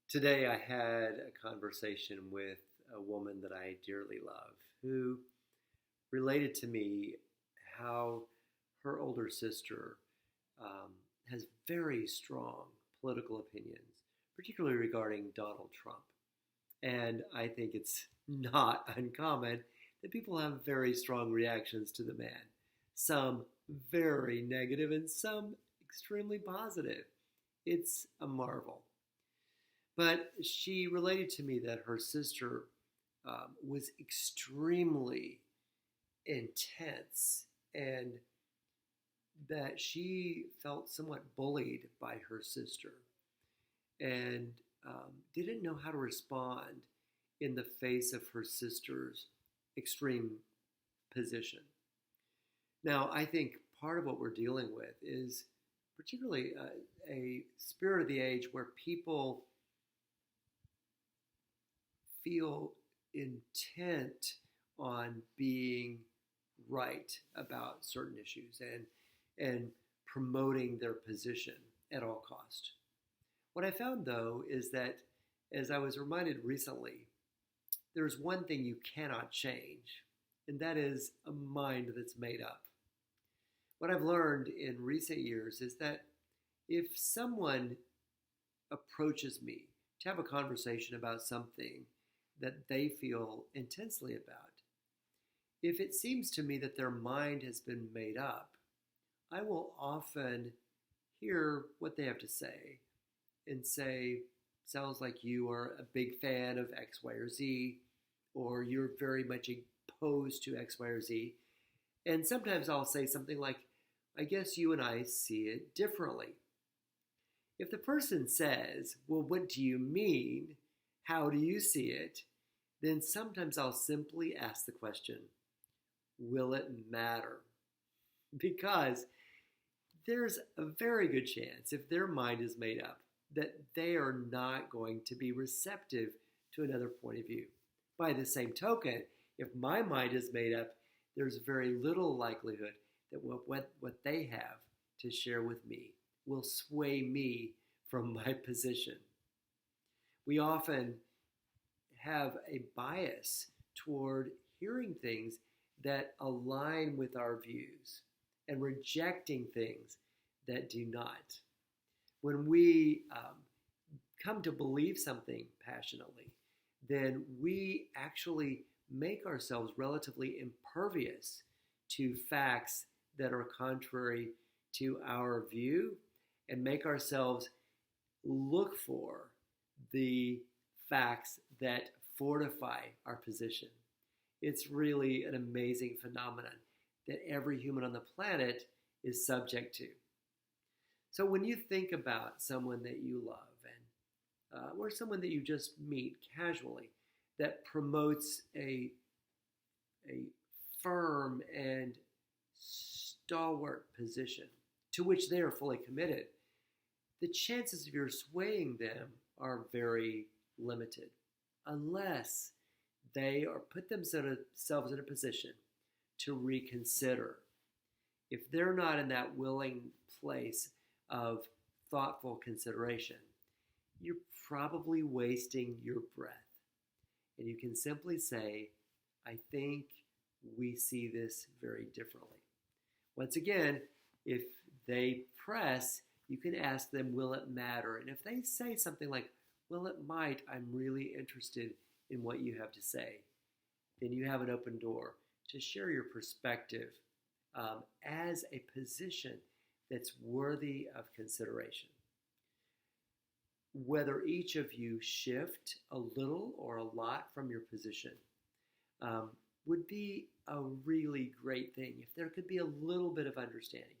Today, I had a conversation with a woman that I dearly love who related to me how her older sister um, has very strong political opinions, particularly regarding Donald Trump. And I think it's not uncommon that people have very strong reactions to the man, some very negative and some extremely positive. It's a marvel. But she related to me that her sister was extremely intense and that she felt somewhat bullied by her sister and didn't know how to respond in the face of her sister's extreme position. Now, I think part of what we're dealing with is particularly a spirit of the age where people feel intent on being right about certain issues and promoting their position at all cost. What I found though is that, as I was reminded recently, there's one thing you cannot change, and that is a mind that's made up. What I've learned in recent years is that if someone approaches me to have a conversation about something that they feel intensely about, if it seems to me that their mind has been made up, I will often hear what they have to say and say, sounds like you are a big fan of X, Y, or Z, or you're very much opposed to X, Y, or Z. And sometimes I'll say something like, I guess you and I see it differently. If the person says, well, what do you mean? How do you see it? Then sometimes I'll simply ask the question, will it matter? Because there's a very good chance, if their mind is made up, that they are not going to be receptive to another point of view. By the same token, if my mind is made up, there's very little likelihood that what they have to share with me will sway me from my position. We often have a bias toward hearing things that align with our views and rejecting things that do not. When we come to believe something passionately, then we actually make ourselves relatively impervious to facts that are contrary to our view and make ourselves look for the facts that fortify our position. It's really an amazing phenomenon that every human on the planet is subject to. So when you think about someone that you love or someone that you just meet casually that promotes a firm and stalwart position to which they are fully committed, the chances of your swaying them are very limited unless they are put themselves in a position to reconsider. If they're not in that willing place of thoughtful consideration, you're probably wasting your breath. And you can simply say, I think we see this very differently. Once again, if they press, you can ask them, will it matter? And if they say something like, well, it might, I'm really interested in what you have to say, then you have an open door to share your perspective as a position that's worthy of consideration. Whether each of you shift a little or a lot from your position would be a really great thing if there could be a little bit of understanding,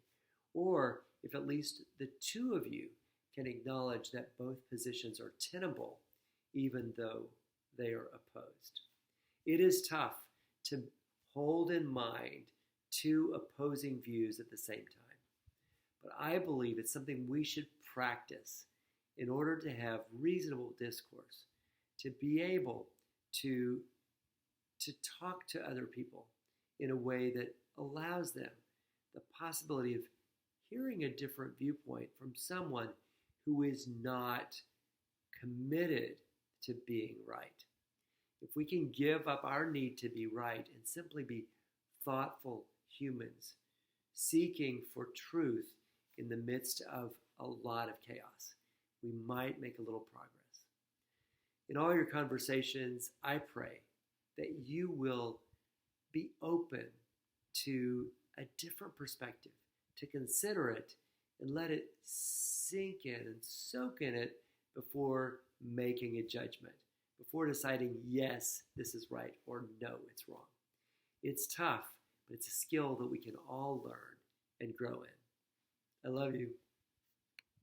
or if at least the two of you can acknowledge that both positions are tenable even though they are opposed. It is tough to hold in mind two opposing views at the same time, but I believe it's something we should practice in order to have reasonable discourse, to be able to talk to other people in a way that allows them the possibility of hearing a different viewpoint from someone who is not committed to being right. If we can give up our need to be right and simply be thoughtful humans, seeking for truth in the midst of a lot of chaos, we might make a little progress. In all your conversations, I pray that you will be open to a different perspective, to consider it and let it sink in and soak in it before making a judgment, before deciding, yes, this is right, or no, it's wrong. It's tough, but it's a skill that we can all learn and grow in. I love you.